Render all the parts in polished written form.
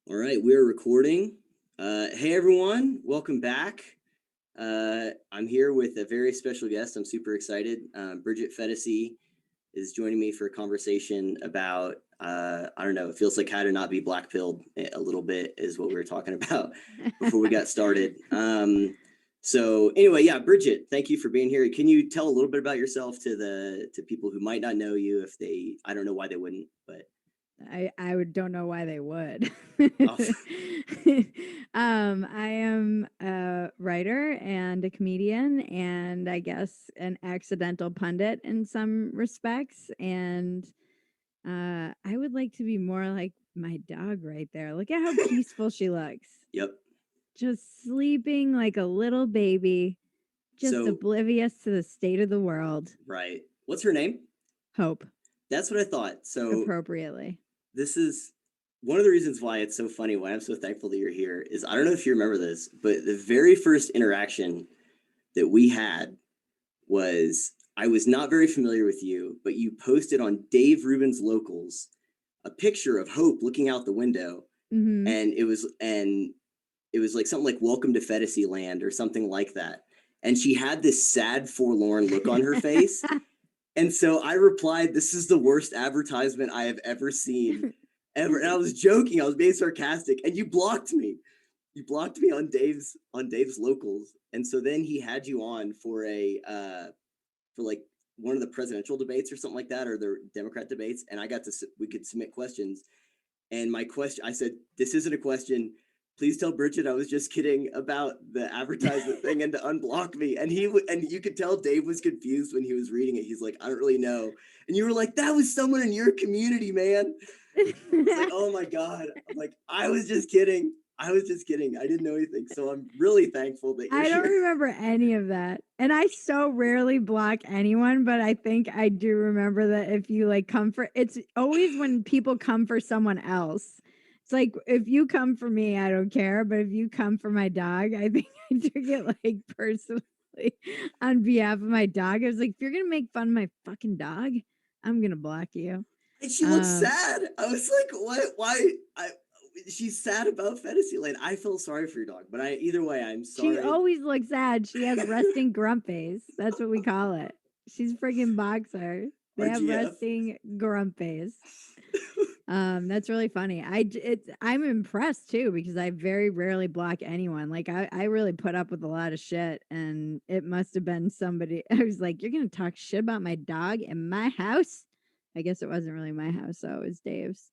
All right, we're recording. Hey everyone, welcome back. I'm here with a very special guest. I'm super excited. Bridget Phetasy is joining me for a conversation about, I don't know, it feels like how to not be black-pilled a little bit is what we were talking about before we got started. So anyway, yeah, Bridget, thank you for being here. Can you tell a little bit about yourself to people who might not know you if I don't know why they wouldn't, but. Don't know why they would. Oh, I am a writer and a comedian, and I guess an accidental pundit in some respects. And I would like to be more like my dog right there. Look at how peaceful she looks, yep. just sleeping like a little baby, just So, oblivious to the state of the world. right. What's her name? Hope That's what I thought. So appropriately. this is one of the reasons why it's so funny, why I'm so thankful that you're here is I don't know if you remember this, but the very first interaction that we had was I was not very familiar with you, but you posted on Dave Rubin's Locals a picture of Hope looking out the window, Mm-hmm. and it was like something like "Welcome to Fantasy Land" or something like that, and she had this sad, forlorn look on her face. And so I replied, "This is the worst advertisement I have ever seen, ever." And I was joking, I was being sarcastic, and you blocked me. You blocked me on Dave's Locals, and so then he had you on for for like one of the presidential debates or something like that, or the Democrat debates, and we could submit questions. And my question, I said, "This isn't a question. Please tell Bridget I was just kidding about the advertisement thing and to unblock me." And and you could tell Dave was confused when he was reading it. He's like, "I don't really know." And you were like, "That was someone in your community, man." I was like, "Oh my God." I'm like, "I was just kidding. I was just kidding. I didn't know anything." So I'm really thankful that you're I don't here. remember any of that. And I so rarely block anyone, but I think I do remember that if you like come for it's always when people come for someone else. It's like if you come for me, I don't care. But if you come for my dog, I think I took it like personally on behalf of my dog. I was like, if you're gonna make fun of my fucking dog, I'm gonna block you. And she looked Um, sad. I was like, "What? Why?" She's sad about Fantasyland. I feel sorry for your dog, but either way, I'm She sorry. always looks sad. She has resting grump face. That's what we call it. She's friggin' boxer. They have RGF. resting grump face. That's really funny. I'm impressed too because I very rarely block anyone. Like I really put up with a lot of shit, and it must have been somebody. I was like, "You're gonna talk shit about my dog in my house?" I guess it wasn't really my house, though. It was Dave's.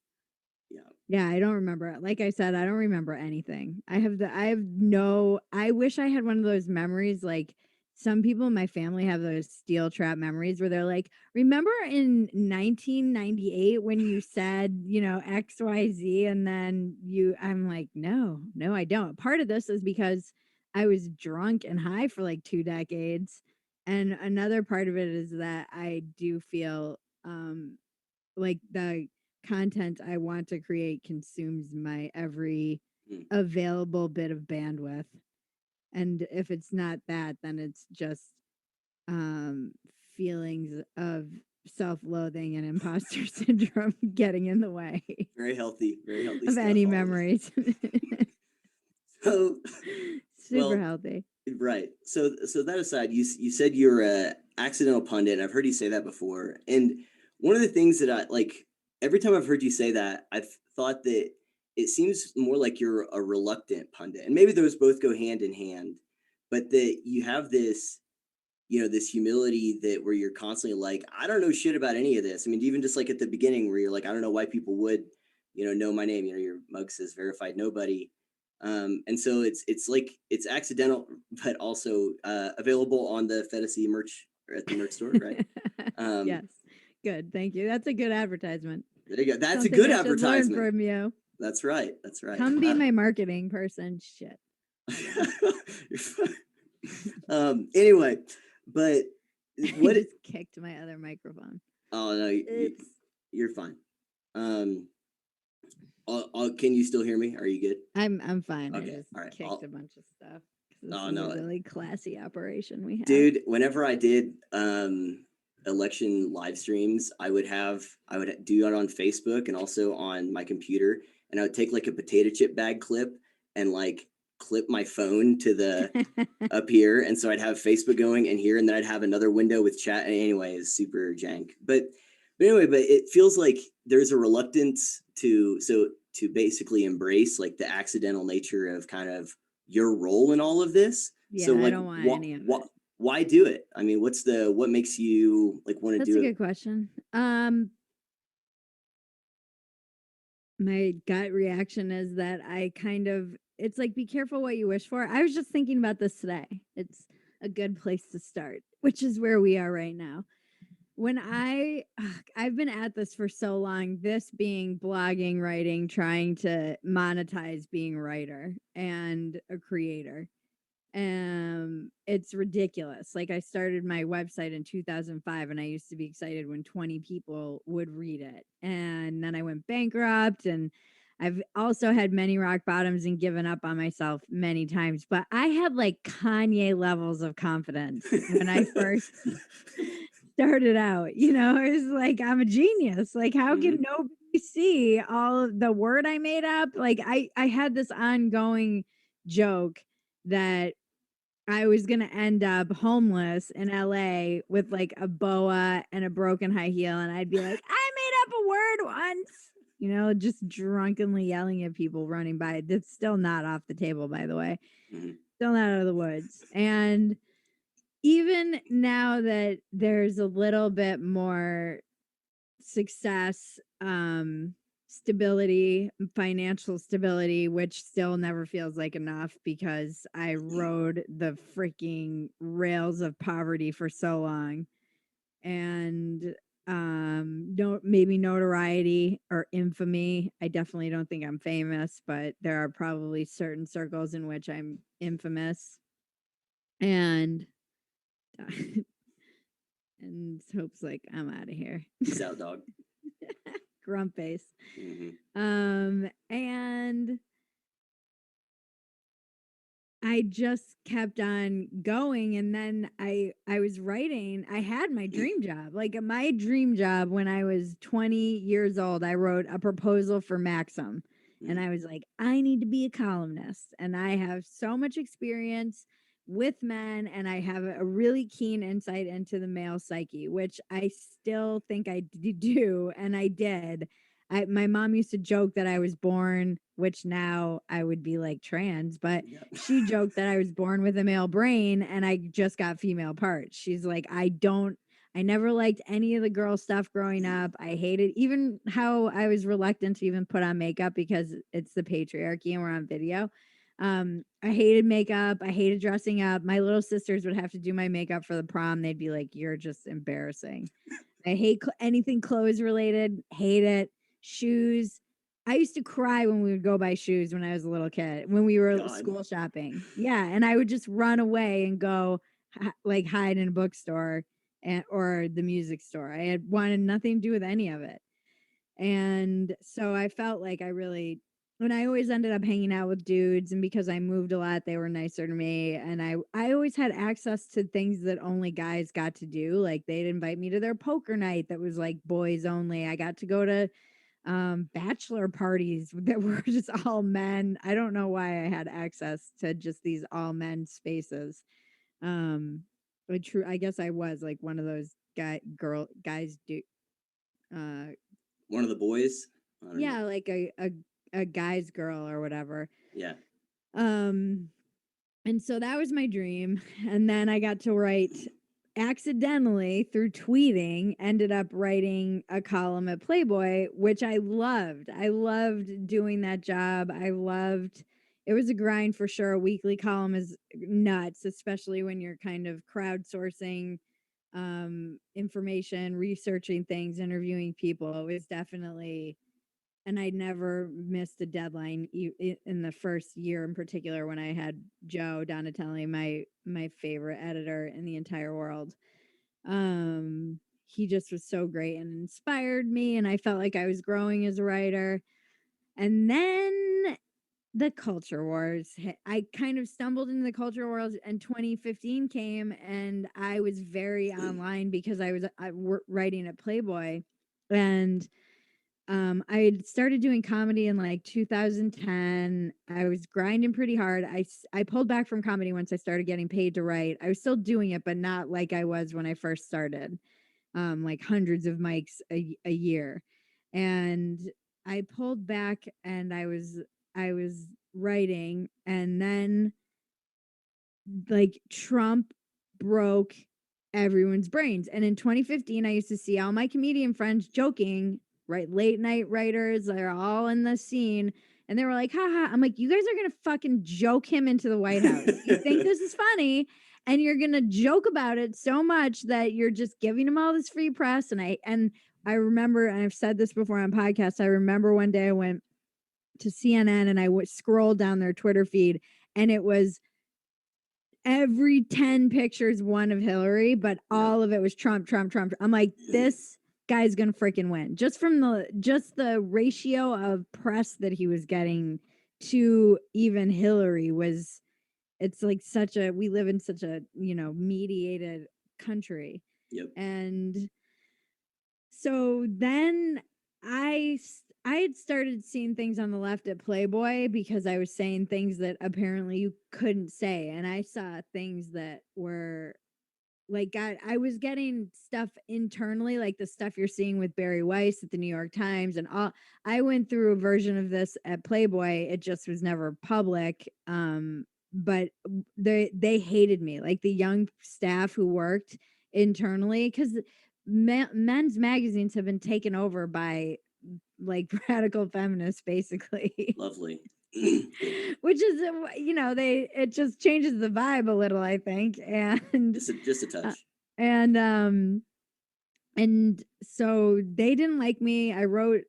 Yeah. Yeah, I don't remember. Like I said, I don't remember anything. I have no I wish I had one of those memories like some people in my family have those steel trap memories where they're like, "Remember in 1998 when you said, XYZ and then you I'm like, "No, no, I don't." Part of this is because I was drunk and high for like 2 decades, and another part of it is that I do feel like the content I want to create consumes my every Mm. available bit of bandwidth. And if it's not that, then it's just um, feelings of self loathing and imposter syndrome getting in the way Very healthy of stuff. any All of it. memories. So, Super well, healthy. right. So that aside, you said you're a accidental pundit, and I've heard you say that before. And one of the things that I like every time I've heard you say that, I've thought that it seems more like you're a reluctant pundit, and maybe those both go hand in hand. But that you have this, this humility that where you're constantly like, I don't know shit about any of this. I mean, even just like at the beginning where you're like, I don't know why people would, know my name. Your mug says verified nobody. And so it's like it's accidental, but also available on the Fantasy merch or at the merch store, right? Um, Yes. Good. Thank you. That's a good advertisement. there you go. That's a Something good I should learn advertisement. from you. That's right. That's right. Come be my marketing person. Shit. Anyway, but I what? just kicked my other microphone. Oh no, Oops. you're fine. Um, can you still hear me? Are you good? I'm fine. I Okay. just All right. kicked a bunch of stuff. This Oh is a no, really classy operation we have. dude. Whenever I did election live streams, I would do it on Facebook and also on my computer, and I would take like a potato chip bag clip and like clip my phone to the up here, and so I'd have Facebook going and here, and then I'd have another window with chat. And anyway, it's super jank. But anyway, but it feels like there's a reluctance to basically embrace like the accidental nature of kind of your role in all of this. Yeah, So I like don't want any of it. why do it? I mean, what makes you like want to That's a do it? good question. My gut reaction is that it's like be careful what you wish for. I was just thinking about this today. It's a good place to start, which is where we are right now. When I've been at this for so long, this being blogging, writing, trying to monetize being a writer and a creator. It's ridiculous. Like I started my website in 2005 and I used to be excited when 20 people would read it. And then I went bankrupt, and I've also had many rock bottoms and given up on myself many times, but I had like Kanye levels of confidence when I first started out. You know, it was like I'm a genius. Like how can nobody see all of the word I made up? Like I had this ongoing joke that I was going to end up homeless in LA with like a boa and a broken high heel. And I'd be like, I made up a word once, you know, just drunkenly yelling at people running by. That's still not off the table, by the way. Still not out of the woods. And even now that there's a little bit more success, stability, financial stability, which still never feels like enough because I rode the freaking rails of poverty for so long. And no, maybe notoriety or infamy. I definitely don't think I'm famous, but there are probably certain circles in which I'm infamous. And and Hope's like, I'm out of here. Peace out, dog. Grump face. And I just kept on going, and then I was writing. I had my dream job. Like my dream job when I was 20 years old, I wrote a proposal for Maxim. And I was like, I need to be a columnist, and I have so much experience with men, and I have a really keen insight into the male psyche, which I still think I do, and I did. My mom used to joke that I was born, which now I would be like trans, but she joked that I was born with a male brain and I just got female parts. She's like, I never liked any of the girl stuff growing up. I hated even how I was reluctant to even put on makeup because it's the patriarchy and we're on video. I hated makeup. I hated dressing up. My little sisters would have to do my makeup for the prom. They'd be like, you're just embarrassing. I hate anything clothes related. Hate it. Shoes. I used to cry when we would go buy shoes when I was a little kid, when we were school shopping. Yeah. And I would just run away and go like hide in a bookstore or the music store. I had wanted nothing to do with any of it. And so I felt like when I always ended up hanging out with dudes, and because I moved a lot, they were nicer to me. And I always had access to things that only guys got to do. Like they'd invite me to their poker night that was like boys only. I got to go to bachelor parties that were just all men. I don't know why I had access to just these all men spaces. I guess I was like one of those guys do one of the boys. yeah, like a guy's girl or whatever. Yeah. And so that was my dream. And then I got to write accidentally through tweeting, ended up writing a column at Playboy, which I loved. I loved doing that job. It was a grind for sure. A weekly column is nuts, especially when you're kind of crowdsourcing information, researching things, interviewing people. It was definitely, and I never missed a deadline in the first year in particular when I had Joe Donatelli, my favorite editor in the entire world. He just was so great and inspired me, and I felt like I was growing as a writer. And then the culture wars. I kind of stumbled into the culture wars, and 2015 came, and I was very online because I was writing at Playboy, and I had started doing comedy in like 2010. I was grinding pretty hard. I pulled back from comedy once I started getting paid to write. I was still doing it, but not like I was when I first started. Like hundreds of mics a year. And I pulled back and I was writing, and then like Trump broke everyone's brains. And in 2015, I used to see all my comedian friends joking, right? Late night writers, they're all in the scene. And they were like, haha. I'm like, you guys are going to fucking joke him into the White House. You think this is funny, and you're going to joke about it so much that you're just giving him all this free press. And I remember, and I've said this before on podcasts, I remember one day I went to CNN and I scrolled down their Twitter feed, and it was every 10 pictures one of Hillary, but all of it was Trump, Trump, Trump. I'm like, this guy's gonna freaking win. Just from the ratio of press that he was getting to even Hillary was, it's like we live in such a, mediated country. Yep. And so then I had started seeing things on the left at Playboy because I was saying things that apparently you couldn't say, and I saw things that were like, God, I was getting stuff internally, like the stuff you're seeing with Barry Weiss at the New York Times and all. I went through a version of this at Playboy. It just was never public. But they hated me, like the young staff who worked internally, because men's magazines have been taken over by like radical feminists, basically. Lovely. Which is, it just changes the vibe a little, I think. And just a touch. And so they didn't like me. I wrote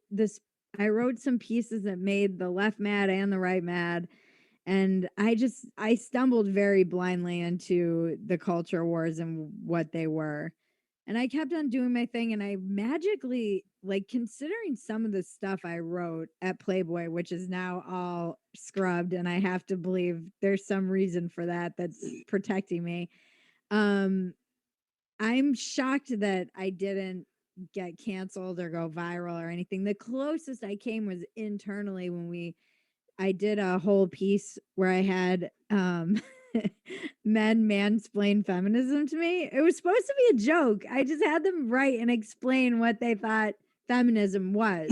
some pieces that made the left mad and the right mad. And I stumbled very blindly into the culture wars and what they were. And I kept on doing my thing, and I magically, like, considering some of the stuff I wrote at Playboy, which is now all scrubbed, and I have to believe there's some reason for that that's protecting me. I'm shocked that I didn't get canceled or go viral or anything. The closest I came was internally when I did a whole piece where I had men mansplain feminism to me. It was supposed to be a joke. I just had them write and explain what they thought feminism was,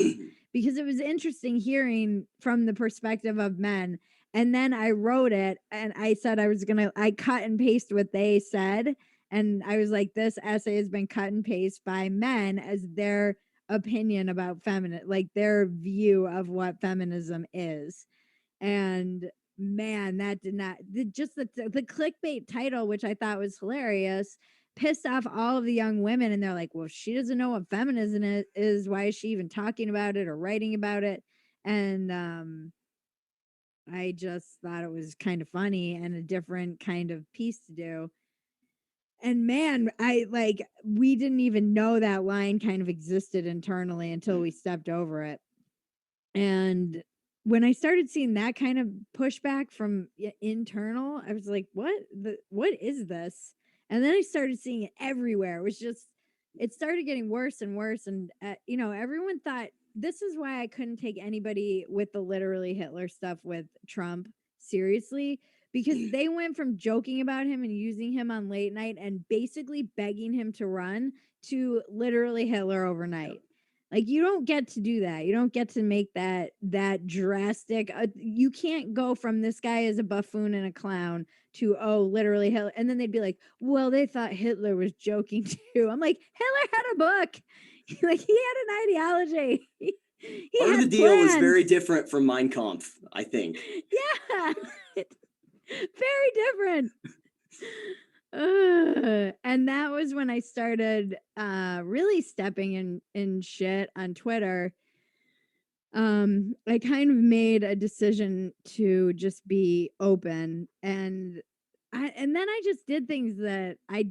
because it was interesting hearing from the perspective of men. And then I wrote it, and I said I cut and paste what they said. And I was like, this essay has been cut and paste by men as their opinion about like their view of what feminism is. And man, that did not, just the clickbait title, which I thought was hilarious, pissed off all of the young women. And they're like, well, she doesn't know what feminism is. Why is she even talking about it or writing about it? And I just thought it was kind of funny and a different kind of piece to do. And man, we didn't even know that line kind of existed internally until we stepped over it. And when I started seeing that kind of pushback from internal, I was like, what is this? And then I started seeing it everywhere. It started getting worse and worse. And, everyone thought, this is why I couldn't take anybody with the literally Hitler stuff with Trump seriously, because they went from joking about him and using him on late night and basically begging him to run to literally Hitler overnight. Like, you don't get to do that. You don't get to make that drastic. You can't go from this guy as a buffoon and a clown to, oh, literally Hitler. And then they'd be like, well, they thought Hitler was joking too. I'm like, Hitler had a book. Like, he had an ideology. He Part of had the deal is plans. very different from Mein Kampf, I think. Yeah. Very different. And that was when I started really stepping in shit on Twitter. I kind of made a decision to just be open, and then I just did things that I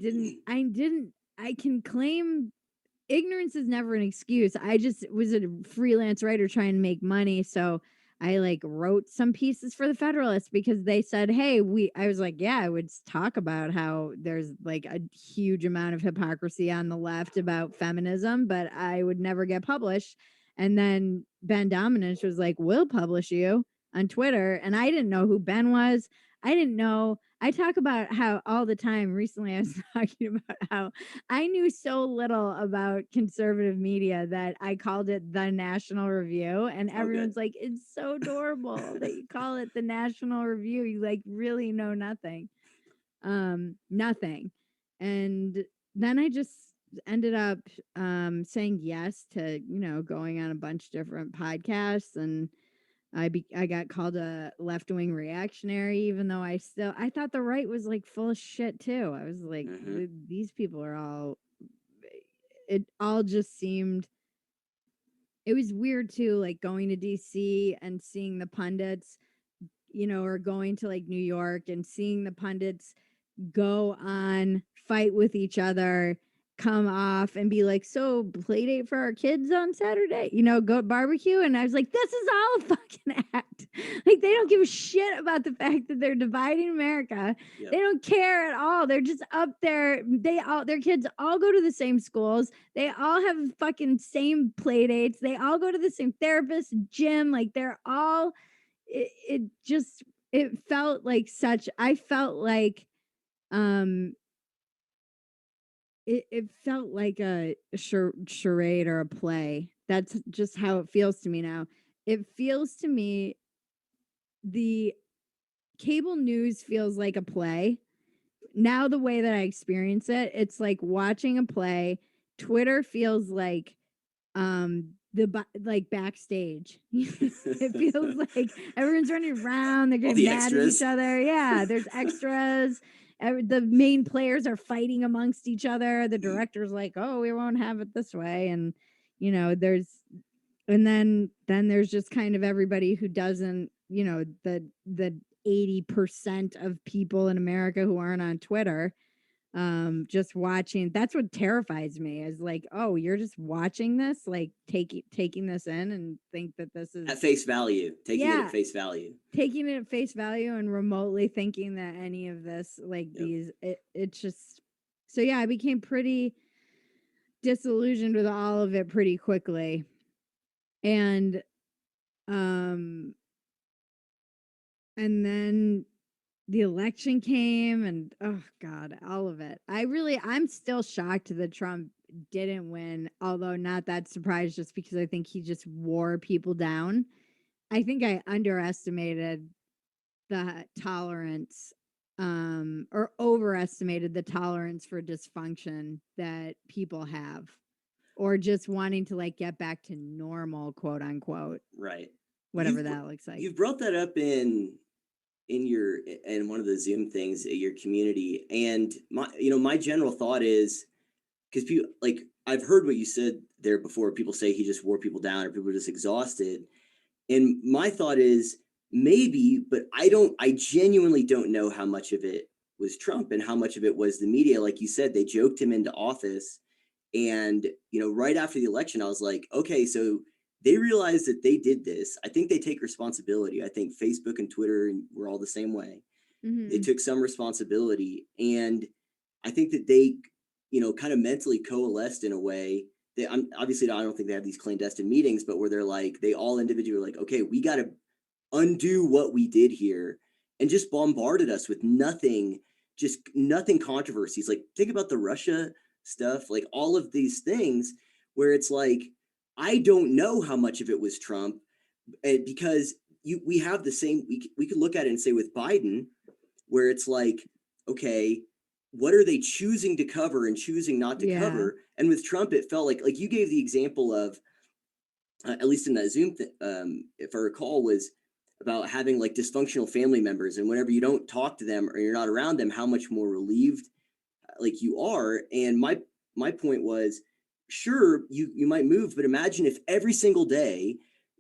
can claim ignorance is never an excuse. I just was a freelance writer trying to make money, so I wrote some pieces for the Federalist because they said, hey, I was like, yeah, I would talk about how there's like a huge amount of hypocrisy on the left about feminism, but I would never get published. And then Ben Dominance was like, we'll publish you on Twitter. And I didn't know who Ben was. I didn't know. I talk about how all the time recently I was talking about how I knew so little about conservative media that I called it the National Review. And Oh, good. everyone's like, it's so adorable that you call it the National Review. You like really know nothing. Nothing. And then I just ended up saying yes to, going on a bunch of different podcasts, and I got called a left-wing reactionary, even though I thought the right was like full of shit too. I was like, Hmm. these people are all, it all just seemed, it was weird too, like going to DC and seeing the pundits, or going to like New York and seeing the pundits go on, fight with each other, come off and be like, so play date for our kids on Saturday, go barbecue. And I was like, this is all a fucking act. Like they don't give a shit about the fact that they're dividing America. Yep. They don't care at all. They're just up there. Their kids all go to the same schools. They all have fucking same play dates. They all go to the same therapist, gym. Like they're all, it felt like I felt like, um it felt like a charade or a play. That's just how it feels to me now. It feels to me, the cable news feels like a play now. The way that I experience it, it's like watching a play. Twitter feels like like backstage. It feels like everyone's running around, they're All getting the mad at each extras. other. Yeah, there's extras. The main players are fighting amongst each other. The director's like, oh, we won't have it this way. And there's, and then there's just kind of everybody who doesn't, the 80% of people in America who aren't on Twitter, just watching. That's what terrifies me, is like, oh, you're just watching this, like taking this in and think that this is At face value, taking it at yeah, face value. taking it at face value and remotely thinking that any of this, like Yep. it's just, so yeah, I became pretty disillusioned with all of it pretty quickly. And um and then the election came, and oh god, all of it. I'm still shocked that Trump didn't win, although not that surprised, just because I think he just wore people down. I think I underestimated the tolerance, or overestimated the tolerance for dysfunction that people have, or just wanting to like get back to normal, quote unquote, Right. whatever that looks like. You've brought that up in one of the Zoom things at your community, and my general thought is, because people, like, I've heard what you said there before. People say he just wore people down, or people are just exhausted. And my thought is maybe, but I genuinely don't know how much of it was Trump and how much of it was the media. Like you said, they joked him into office. And, right after the election, I was like, okay, so they realized that they did this. I think they take responsibility. I think Facebook and Twitter were all the same way. They Mm-hmm. took some responsibility. And I think that they, kind of mentally coalesced in a way that, obviously, I don't think they have these clandestine meetings, but where they're like, they all individually like, okay, we got to undo what we did here, and just bombarded us with nothing, just nothing controversies. Like, think about the Russia stuff, like all of these things where it's like, I don't know how much of it was Trump, because we have the same, we could look at it and say with Biden, where it's like, okay, what are they choosing to cover and choosing not to Yeah. cover? And with Trump, it felt like you gave the example of, at least in that Zoom, if I recall, was about having like dysfunctional family members, and whenever you don't talk to them or you're not around them, how much more relieved like you are. And my point was, sure, you might move, but imagine if every single day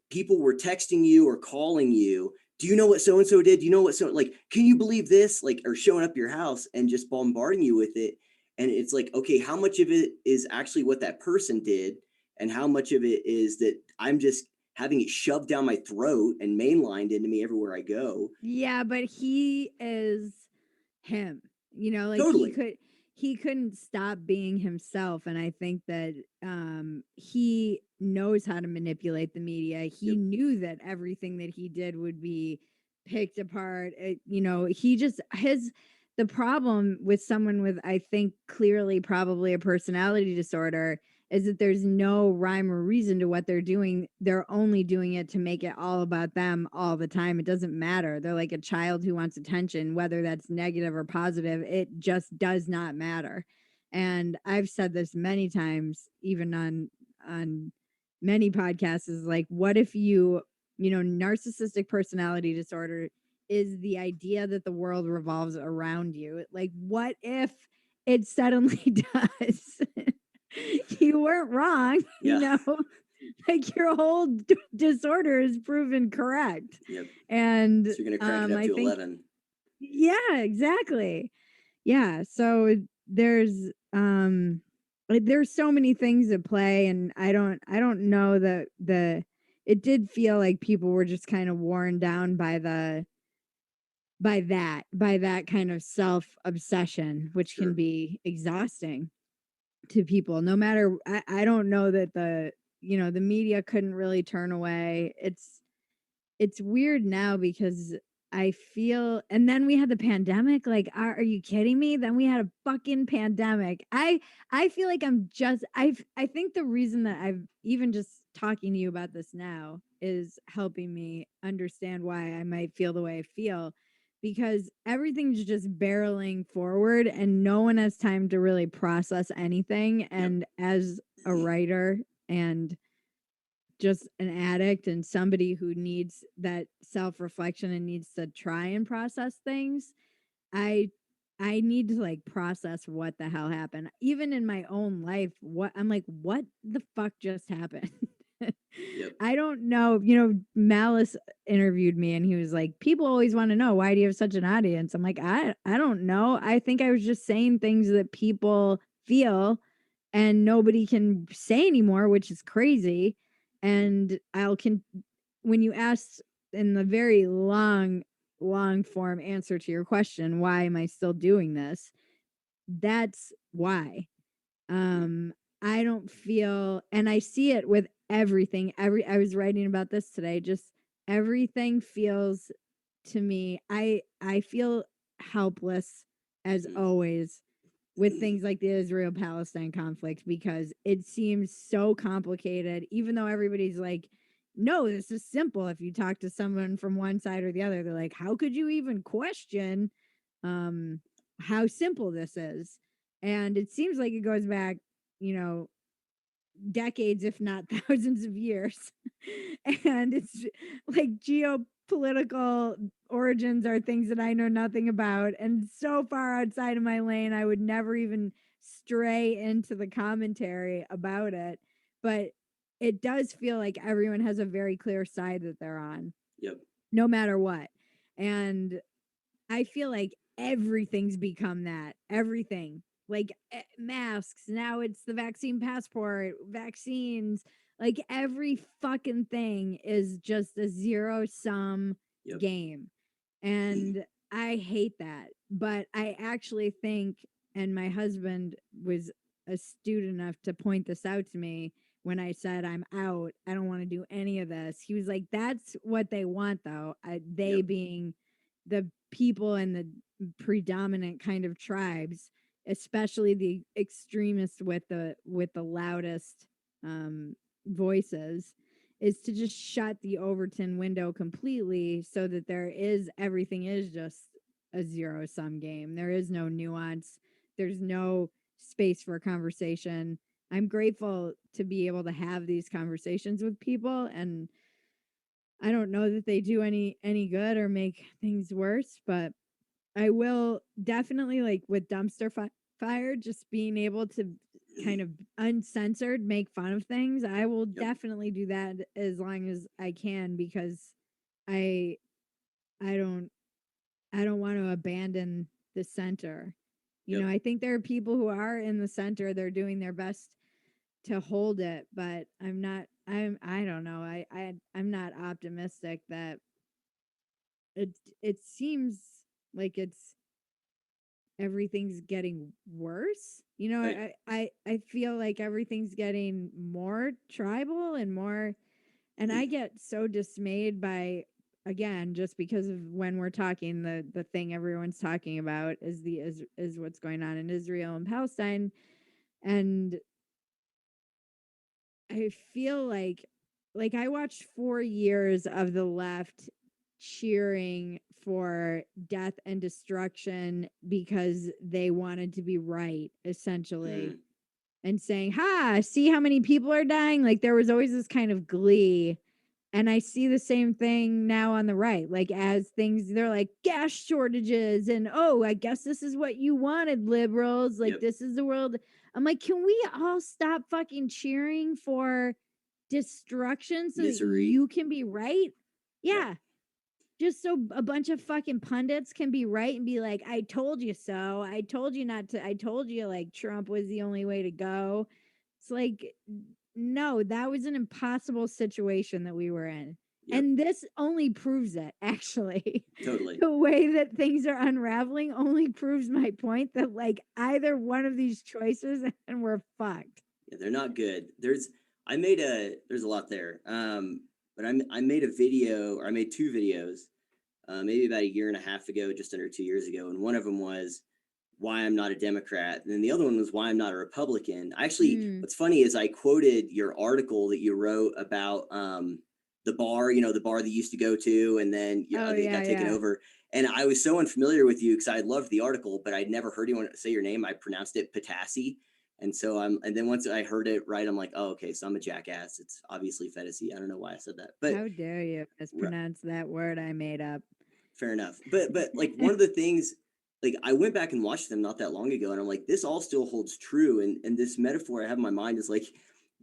people were texting you or calling you, do you know what so and so did? Do you know what so, like, can you believe this? Like, or showing up your house and just bombarding you with it. And it's like, okay, how much of it is actually what that person did, and how much of it is that I'm just having it shoved down my throat and mainlined into me everywhere I go? Yeah, but he is him. Like Totally. he couldn't stop being himself, and I think that he knows how to manipulate the media. He Yep. knew that everything that he did would be picked apart. You know, he just the problem with someone with, I think, clearly probably a personality disorder is that there's no rhyme or reason to what they're doing. They're only doing it to make it all about them all the time. It doesn't matter. They're like a child who wants attention, whether that's negative or positive. It just does not matter. And I've said this many times, even on many podcasts, is like, what if narcissistic personality disorder is the idea that the world revolves around you? Like, what if it suddenly does? You weren't wrong, Yeah. like your whole disorder is proven correct. Yep. And So you're gonna crank it up I to think, 11. yeah, exactly. Yeah. So there's like there's so many things at play, and I don't know that it did feel like people were just kind of worn down by that kind of self obsession, which can Sure. be exhausting to people. No matter, I don't know that the media couldn't really turn away. It's weird now because I feel, and then we had the pandemic. Like, are you kidding me? Then we had a fucking pandemic. I feel like I think the reason that I've even just talking to you about this now is helping me understand why I might feel the way I feel, because everything's just barreling forward and no one has time to really process anything. Yep. And as a writer and just an addict and somebody who needs that self-reflection and needs to try and process things, i I need to like process what the hell happened. Even in my own life, what I'm like, what the fuck just happened? Yep. I don't know. Malice interviewed me and he was like, people always want to know, why do you have such an audience? I'm like, I don't know. I think I was just saying things that people feel and nobody can say anymore, which is crazy. And when you asked in the very long form answer to your question, why am I still doing this? That's why. Um, I don't feel, and I see it with everything. I was writing about this today. Just everything feels to me. I feel helpless as Mhm. always with things like the Israel Palestine conflict, because it seems so complicated, even though everybody's like, no, this is simple. If you talk to someone from one side or the other, they're like, how could you even question um, how simple this is? And it seems like it goes back, you know, decades, if not thousands of years. And it's like geopolitical origins are things that I know nothing about. And so far outside of my lane, I would never even stray into the commentary about it. But it does feel like everyone has a very clear side that they're on, Yep. no matter what. And I feel like everything's become that. Everything. Like masks. Now it's the vaccine passport, vaccines. Like every fucking thing is just a zero sum Yep. game. And I hate that. But I actually think, and my husband was astute enough to point this out to me when I said, I'm out. I don't want to do any of this. He was like, that's what they want, though. They Yep. being the people and the predominant kind of tribes, especially the extremists with the loudest voices, is to just shut the Overton window completely so that everything is just a zero sum game. There is no nuance. There's no space for a conversation. I'm grateful to be able to have these conversations with people, and I don't know that they do any good or make things worse, but I will definitely, like with fire, just being able to kind of uncensored make fun of things. I will Yep. definitely do that as long as I can, because I I don't I don't want to abandon the center. Yep. I think there are people who are in the center, they're doing their best to hold it, but I don't know. I'm not optimistic that it seems like it's everything's getting worse. You know, Right. I feel like everything's getting more tribal and more, and I get so dismayed by, again, just because of when we're talking, the thing everyone's talking about is is what's going on in Israel and Palestine. And I feel like I watched 4 years of the left cheering for death and destruction because they wanted to be right, essentially, Mm, and saying, "Ha, see how many people are dying?" Like there was always this kind of glee. And I see the same thing now on the right. Like as things, they're like gas shortages and, oh, I guess this is what you wanted, liberals. Like yep. this is the world. I'm like, can we all stop fucking cheering for destruction so that Misery. you can be right? Yep. Yeah. Just so a bunch of fucking pundits can be right and be like, I told you so. I told you not to. I told you like Trump was the only way to go. It's like, no, that was an impossible situation that we were in. Yep. And this only proves it, actually. Totally. The way that things are unraveling only proves my point that, like, either one of these choices and we're fucked. Yeah, they're not good. There's a lot there. But I made a video, or I made two videos, maybe about a year and a half ago, just under 2 years ago, and one of them was why I'm not a Democrat, and then the other one was why I'm not a Republican. Actually, Mm. what's funny is I quoted your article that you wrote about the bar, the bar that you used to go to, and then Oh, it yeah, got taken yeah. over. And I was so unfamiliar with you because I loved the article, but I'd never heard anyone say your name. I pronounced it Phetasy. And then once I heard it right, I'm like, oh, okay, so I'm a jackass. It's obviously Phetasy. I don't know why I said that, but How dare you mispronounce that word I made up? fair enough. But like one of the things, like I went back and watched them not that long ago, and I'm like, this all still holds true. And this metaphor I have in my mind is like,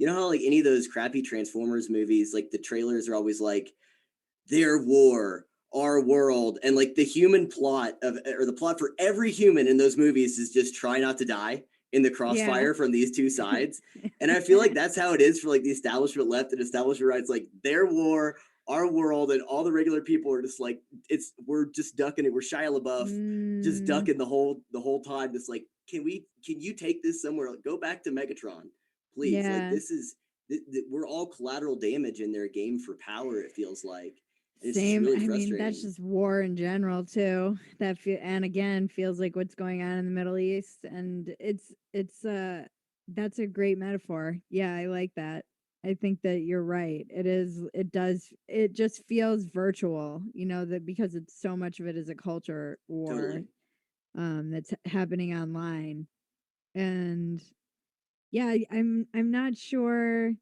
how like any of those crappy Transformers movies, like the trailers are always like their war, our world, and like the human plot of, or the plot for every human in those movies is just try not to die in the Yeah. crossfire from these two sides. And I feel like that's how it is for like the establishment left and establishment right. It's like their war, our world, and all the regular people are just like, we're just ducking it. We're Shia LaBeouf, just Mm, ducking the whole time. Just like, can you take this somewhere? Like, go back to Megatron, please. Like yeah. this is we're all collateral damage in their game for power. It feels like, and it's just Same. really I mean, that's frustrating. just war in general too. And again feels like what's going on in the Middle East, and it's that's a great metaphor. Yeah, I like that. I think that you're right. It is. It does. It just feels virtual. You know that because it's so much of it is a culture war, Totally. that's happening online, and yeah, I'm not sure.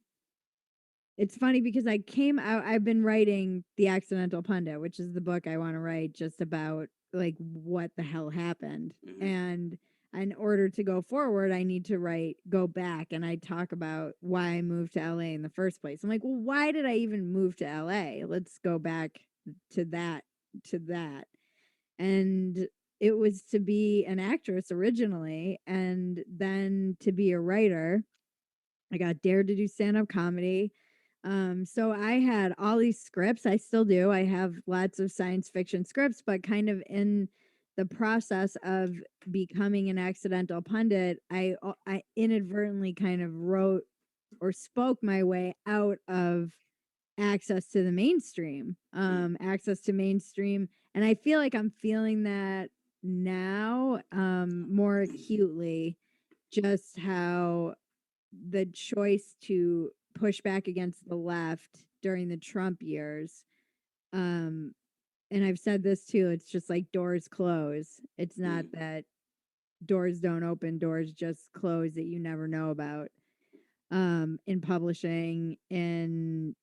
It's funny because I've been writing The Accidental Pundit, which is the book I want to write just about like what the hell happened. Hmm. And in order to go forward, I need to go back and I talk about why I moved to LA in the first place. I'm like, well, why did I even move to LA? Let's go back to that. And it was to be an actress originally and then to be a writer. I got dared to do stand-up comedy. So I had all these scripts. I still do. I have lots of science fiction scripts, but kind of in the process of becoming an accidental pundit, I inadvertently kind of wrote or spoke my way out of access to the mainstream. Mm. Access to mainstream, and I feel like I'm feeling that now more acutely, just how the choice to push back against the left during the Trump years. Um, and I've said this too, it's just like doors close. It's not Mm. that doors don't open, doors just close that you never know about. In publishing, in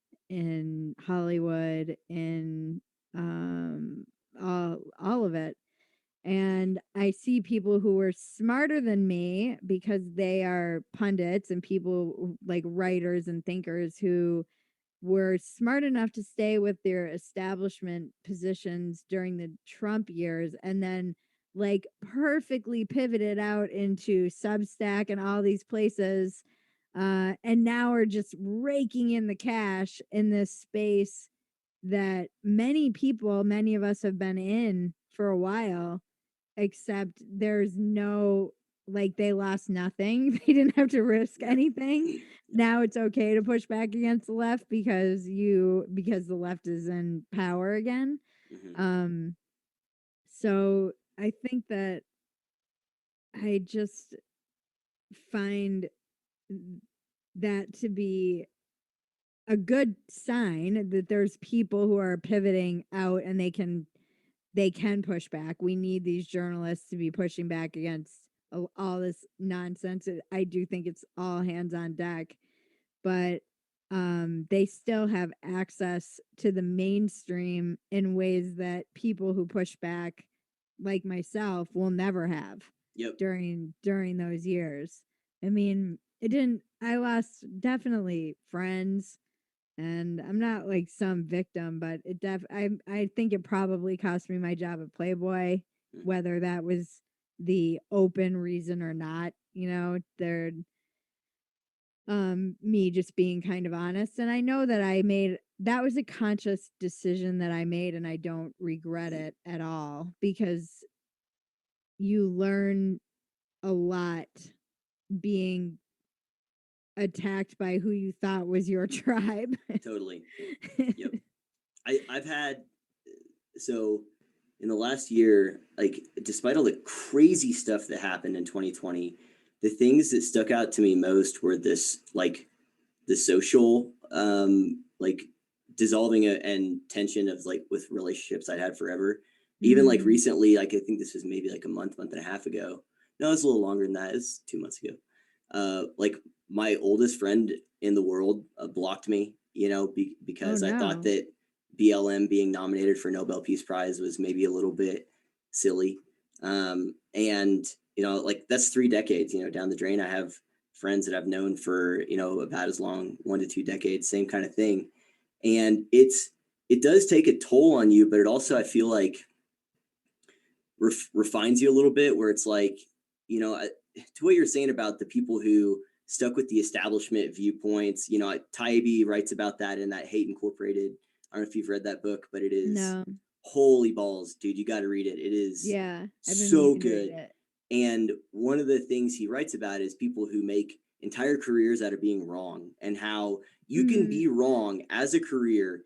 Hollywood, in all of it. And I see people who are smarter than me because they are pundits and people like writers and thinkers who were smart enough to stay with their establishment positions during the Trump years and then like perfectly pivoted out into Substack and all these places, and now are just raking in the cash in this space that many of us have been in for a while, except there's no, like, they lost nothing. They didn't have to risk Yep. anything. Yep. Now it's okay to push back against the left because the left is in power again. Hmm. Um so I think that I just find that to be a good sign that there's people who are pivoting out and they can push back. We need these journalists to be pushing back against all this nonsense. I do think it's all hands on deck, but they still have access to the mainstream in ways that people who push back, like myself, will never have Yep. during those years. I mean, it didn't. I lost definitely friends, and I'm not like some victim, but I think it probably cost me my job at Playboy, Mhm. whether that was the open reason or not. They're me just being kind of honest, and I know that that was a conscious decision that I made, and I don't regret it at all, because you learn a lot being attacked by who you thought was your tribe. Totally. Yep. I've had, so in the last year, like, despite all the crazy stuff that happened in 2020, the things that stuck out to me most were this, like, the social, like, dissolving and tension of, like, with relationships I'd had forever. Even like Mhm. recently, like, I think this was maybe like a month and a half ago. No, it's a little longer than that. It's 2 months ago. Like, my oldest friend in the world blocked me, Oh because I thought no. that BLM being nominated for Nobel Peace Prize was maybe a little bit silly. And, like, that's 3 decades, down the drain. I have friends that I've known for, about as long, 1 to 2 decades, same kind of thing. And it does take a toll on you, but it also, I feel like, refines you a little bit, where it's like, to what you're saying about the people who stuck with the establishment viewpoints. Taibbi writes about that in that Hate Incorporated. I don't know if you've read that book, but it is, No. holy balls, dude, you got to read it. It is Yeah, I've been so meaning to read good. it. And one of the things he writes about is people who make entire careers out of being wrong, and how you can Mm, be wrong as a career,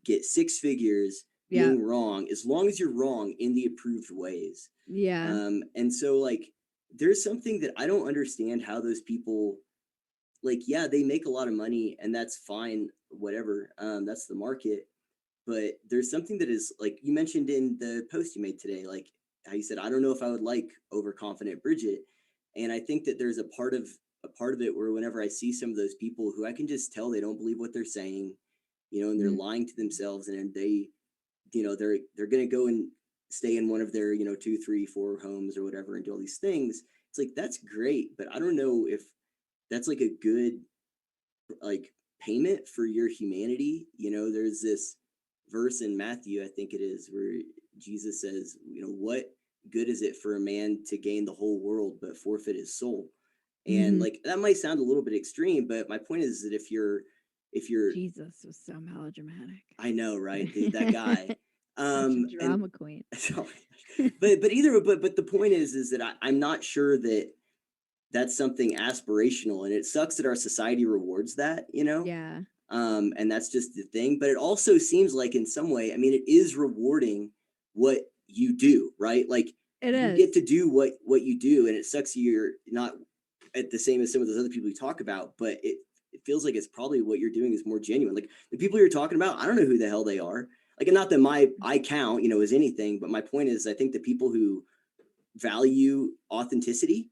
get 6 figures yeah. being wrong, as long as you're wrong in the approved ways. Yeah. And so, like, there's something that I don't understand, how those people, like, yeah, they make a lot of money and that's fine, whatever. That's the market. But there's something that is, like you mentioned in the post you made today, like how you said, I don't know if I would like overconfident Bridget. And I think that there's a part of it where whenever I see some of those people who I can just tell they don't believe what they're saying, and they're Mm, lying to themselves, and they're gonna go and stay in one of their, 2, 3, 4 homes or whatever, and do all these things. It's like, that's great, but I don't know if that's like a good, like, payment for your humanity. There's this verse in Matthew, I think it is, where Jesus says, what good is it for a man to gain the whole world but forfeit his soul? And, mhm. like, that might sound a little bit extreme, but my point is that if you're Jesus was so melodramatic. I know, right? That guy. Such a And drama queen. oh my gosh. But the point is that I'm not sure that that's something aspirational, and it sucks that our society rewards that. Yeah, And that's just the thing. But it also seems like, in some way, I mean, it is rewarding what you do, right? Like, it you get is. to do what you do, and it sucks you're not at the same as some of those other people you talk about, but it feels like it's probably what you're doing is more genuine. Like, the people you're talking about, I don't know who the hell they are. Like, not that my I count, is anything, but my point is, I think the people who value authenticity,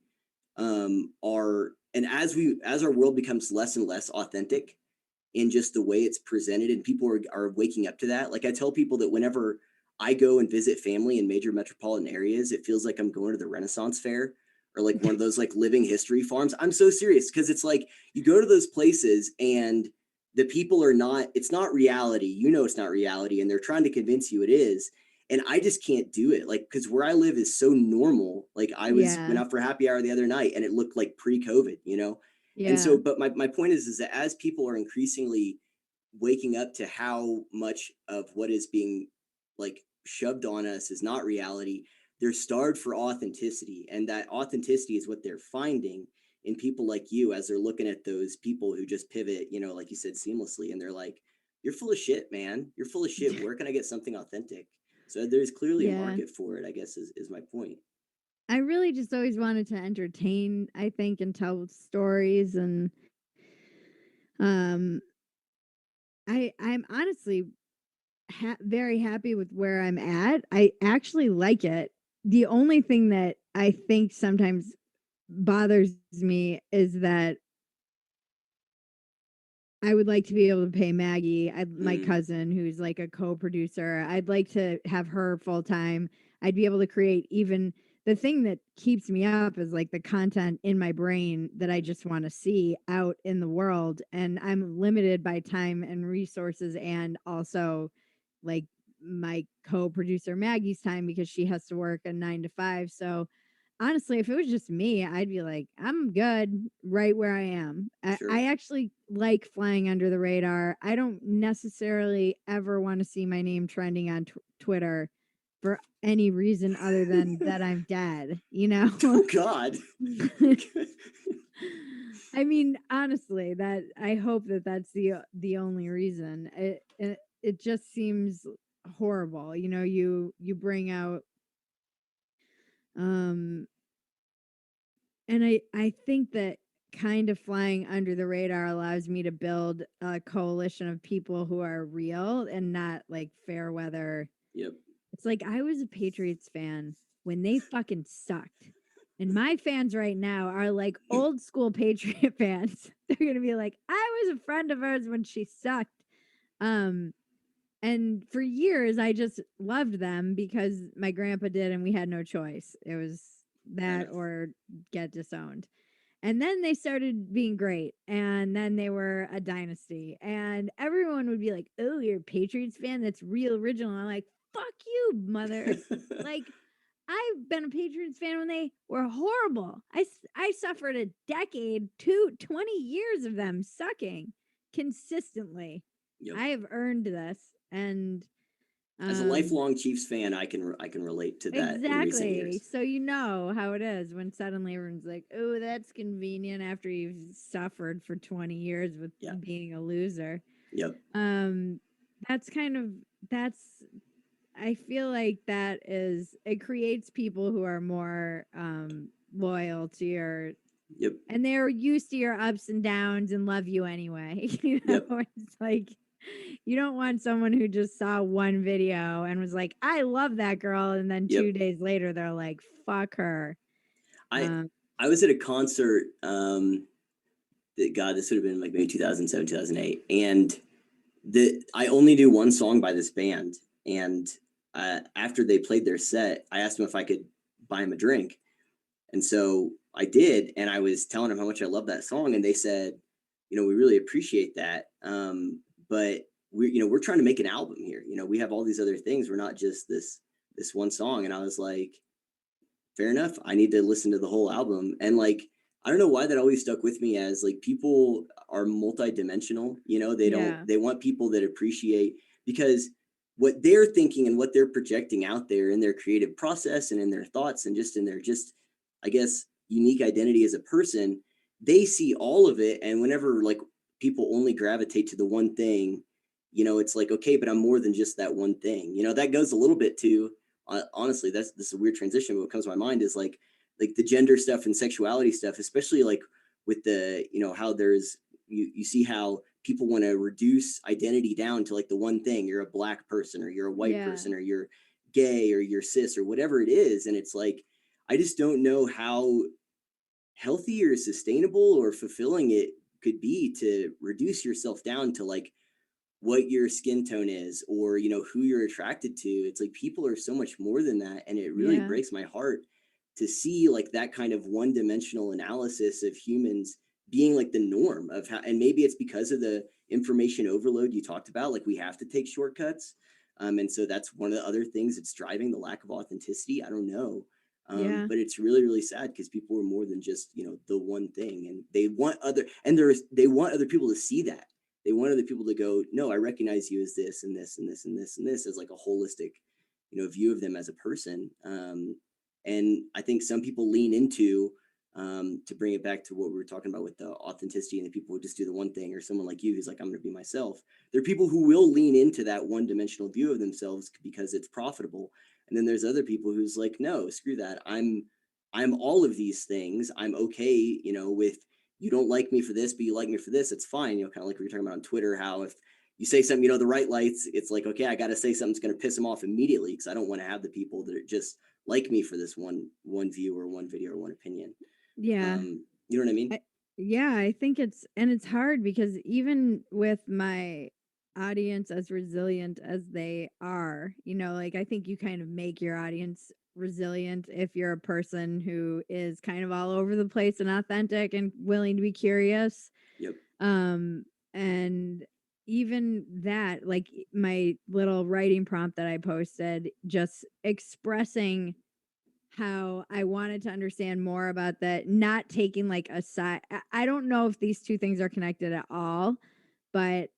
are, and as our world becomes less and less authentic in just the way it's presented, and people are waking up to that. Like, I tell people that whenever I go and visit family in major metropolitan areas, it feels like I'm going to the Renaissance fair, or like one of those, like, living history farms. I'm so serious, because it's like, you go to those places and the people are not, it's not reality. It's not reality, and they're trying to convince you it is. And I just can't do it. Like, because where I live is so normal. Like, I went Yeah, out for happy hour the other night and it looked like pre-COVID. And yeah. so, but my point is that as people are increasingly waking up to how much of what is being, like, shoved on us is not reality, they're starved for authenticity, and that authenticity is what they're finding in people like you as they're looking at those people who just pivot, like you said, seamlessly, and they're like, you're full of shit, man, you're full of shit, where can I get something authentic? So there's clearly a Yeah. market for it, I guess, is my point. I really just always wanted to entertain, I think, and tell stories, and um I'm honestly very happy with where I'm at. I actually like it. The only thing that I think sometimes bothers me is that I would like to be able to pay Maggie, my Mm, cousin, who's like a co-producer. I'd like to have her full time. I'd be able to create even the thing that keeps me up is like the content in my brain that I just want to see out in the world. And I'm limited by time and resources, and also like my co-producer Maggie's time, because she has to work a 9 to 5. So honestly, if it was just me, I'd be like, I'm good right where I am. I sure. actually like flying under the radar. I don't necessarily ever want to see my name trending on Twitter for any reason other than that I'm dead, you know? Oh God. Okay. I mean, honestly, that I hope that that's the only reason. It just seems horrible. You know, you bring out um and I think that kind of flying under the radar allows me to build a coalition of people who are real and not like fair weather. Yep. It's like I was a Patriots fan when they fucking sucked. And my fans right now are like old school Patriot fans. They're going to be like, I was a friend of hers when she sucked. Um and for years I just loved them because my grandpa did and we had no choice. It was Fair that enough. or get disowned. And then they started being great. And then they were a dynasty. And everyone would be like, oh, you're a Patriots fan? That's real original. I'm like, fuck you, mother. Like, I've been a Patriots fan when they were horrible. I suffered a decade, 20 years of them sucking consistently. Yep. I have earned this. And As a um lifelong Chiefs fan, I can relate to that in recent exactly. years. So you know how it is when suddenly everyone's like, "Oh, that's convenient," after you've suffered for 20 years with Yeah. being a loser. Yep. Um that's kind of that's I feel like that is it creates people who are more loyal to your, Yep. and they're used to your ups and downs and love you anyway. You know, Yep. it's like you don't want someone who just saw one video and was like, I love that girl. And then Yep. 2 days later, they're like, fuck her. I Um, I was at a concert. God, this would have been like maybe 2007, 2008, and I only knew one song by this band. And after they played their set, I asked them if I could buy them a drink, and so I did. And I was telling them how much I love that song, and they said, we really appreciate that, but we're trying to make an album here. We have all these other things. We're not just this one song. And I was like, fair enough. I need to listen to the whole album. And like, I don't know why that always stuck with me, as like people are multidimensional. They don't, yeah. they want people that appreciate, because what they're thinking and what they're projecting out there in their creative process and in their thoughts and just in their I guess, unique identity as a person, they see all of it. And whenever like people only gravitate to the one thing, it's like, okay, but I'm more than just that one thing. That goes a little bit to, honestly, this is a weird transition, but what comes to my mind is like the gender stuff and sexuality stuff, especially like with the, how there's, you see how people want to reduce identity down to like the one thing. You're a black person, or you're a white Yeah. person, or you're gay, or you're cis, or whatever it is. And it's like, I just don't know how healthy or sustainable or fulfilling it could be to reduce yourself down to like what your skin tone is, or who you're attracted to. It's like people are so much more than that, and it really Yeah. breaks my heart to see like that kind of one-dimensional analysis of humans being like the norm of how. And maybe it's because of the information overload you talked about, like we have to take shortcuts, and so that's one of the other things that's driving the lack of authenticity. I don't know, Yeah. but it's really really sad, because people are more than just the one thing, and they want other, and they want other people to see that. They want other people to go, no, I recognize you as this and this and this and this and this, as like a holistic, view of them as a person. And I think some people lean into, to bring it back to what we were talking about with the authenticity and the people who just do the one thing, or someone like you who's like, I'm going to be myself. There are people who will lean into that one dimensional view of themselves because it's profitable. And then there's other people who's like, no, screw that. I'm all of these things. I'm okay, with, you don't like me for this, but you like me for this. It's fine. Kind of like we were talking about on Twitter, how if you say something, the right lights, it's like, okay, I got to say something that's going to piss them off immediately, because I don't want to have the people that are just like me for this one view or one video or one opinion. Yeah. You know what I mean? I, yeah, I think it's hard because even with my audience as resilient as they are, like I think you kind of make your audience resilient if you're a person who is kind of all over the place and authentic and willing to be curious. Yep. And even that, like my little writing prompt that I posted, just expressing how I wanted to understand more about that, not taking like a side. I don't know if these two things are connected at all, but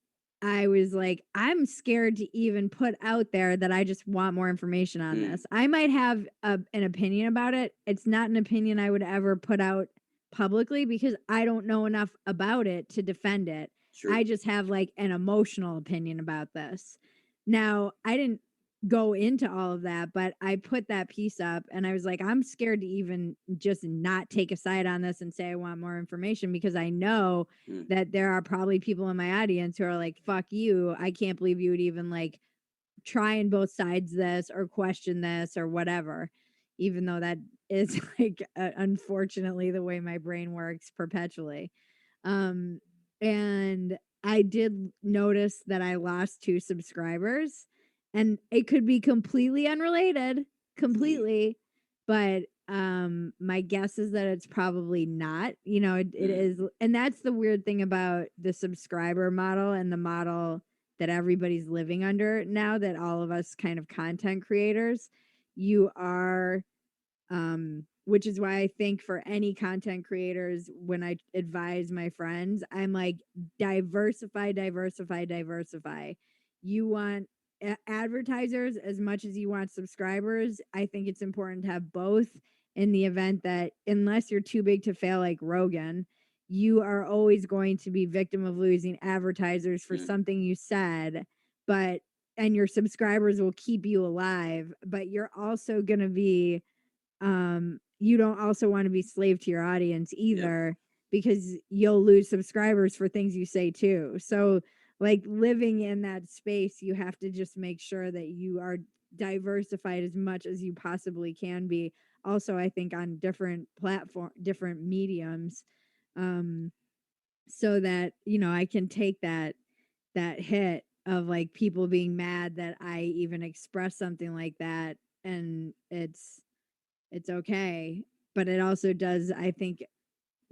I was like, I'm scared to even put out there that I just want more information on this. I might have an opinion about it. It's not an opinion I would ever put out publicly because I don't know enough about it to defend it. Sure. I just have like an emotional opinion about this. Now, I didn't go into all of that, but I put that piece up and I was like, I'm scared to even just not take a side on this and say I want more information because I know that there are probably people in my audience who are like, fuck you. I can't believe you would even like try and both sides this or question this or whatever, even though that is like unfortunately the way my brain works perpetually. And I did notice that I lost 2 subscribers, and it could be completely unrelated, completely, but my guess is that it's probably not. It is, and that's the weird thing about the subscriber model and the model that everybody's living under now, that all of us kind of content creators, you are which is why I think for any content creators, when I advise my friends, I'm like, diversify, diversify, diversify. You want advertisers as much as you want subscribers. I think it's important to have both, in the event that unless you're too big to fail like Rogan, you are always going to be victim of losing advertisers for something you said, and your subscribers will keep you alive, but you're also going to be you don't also want to be slave to your audience either, because you'll lose subscribers for things you say too. So like living in that space, you have to just make sure that you are diversified as much as you possibly can be. Also, I think on different different mediums, so that I can take that hit of like people being mad that I even express something like that, and it's okay. But it also does, I think,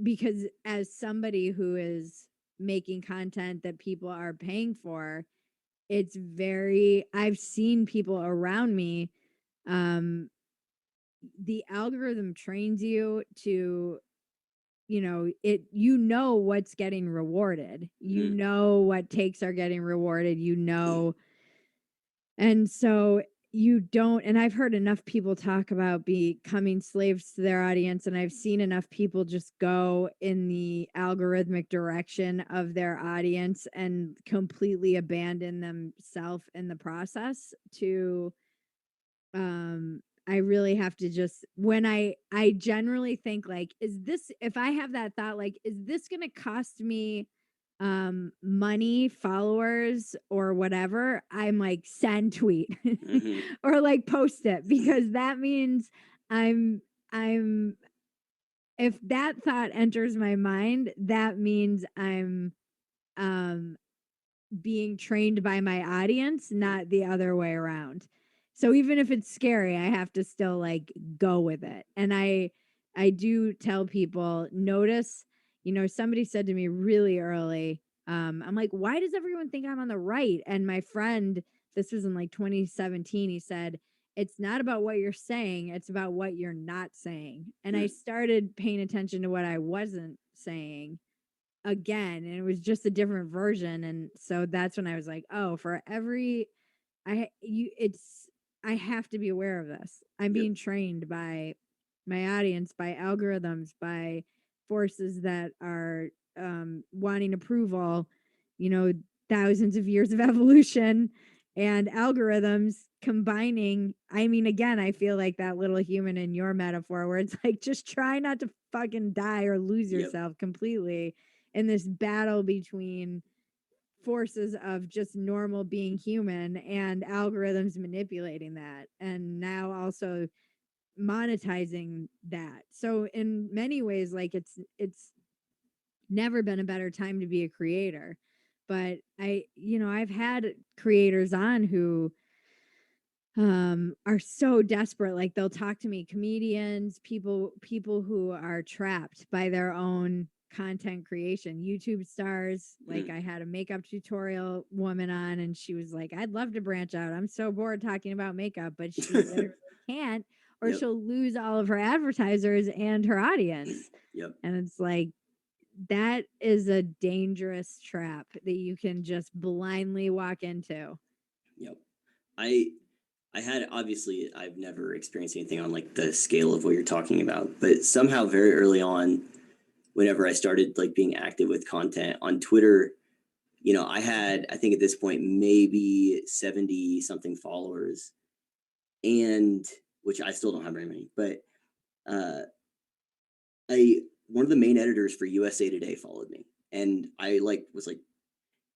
because as somebody who is making content that people are paying for, I've seen people around me, the algorithm trains you to, what's getting rewarded. What takes are getting rewarded, and so you don't, and I've heard enough people talk about becoming slaves to their audience, and I've seen enough people just go in the algorithmic direction of their audience and completely abandon themselves in the process to I really have to just, when I generally think like, if I have that thought like, is this going to cost me money, followers, or whatever, I'm like, send tweet or like post it, because that means I'm if that thought enters my mind, that means I'm um being trained by my audience, not the other way around. So even if it's scary, I have to still like go with it. And I do tell people, notice, somebody said to me really early, I'm like, why does everyone think I'm on the right? And my friend, this was in like 2017, he said, it's not about what you're saying, it's about what you're not saying. And I started paying attention to what I wasn't saying again, and it was just a different version. And so that's when I was like, oh, for every I you it's I have to be aware of this. I'm Yep. being trained by my audience, by algorithms, by forces that are wanting approval, you know, thousands of years of evolution and algorithms combining. I mean, again, I feel like that little human in your metaphor where it's like, just try not to fucking die or lose Yep. yourself completely in this battle between forces of just normal being human and algorithms manipulating that, and now also monetizing that. So in many ways, like it's never been a better time to be a creator. But I've had creators on who are so desperate, like they'll talk to me, comedians, people who are trapped by their own content creation, YouTube stars. Like Mm. I had a makeup tutorial woman on and she was like, I'd love to branch out, I'm so bored talking about makeup, but she literally can't, or Yep. she'll lose all of her advertisers and her audience. Yep. And it's like, that is a dangerous trap that you can just blindly walk into. Yep. I I had, obviously I've never experienced anything on like the scale of what you're talking about, but somehow very early on, whenever I started like being active with content on Twitter, I had, I think at this point maybe 70 something followers, and which I still don't have very many, but uh I one of the main editors for USA Today followed me, and I like was like,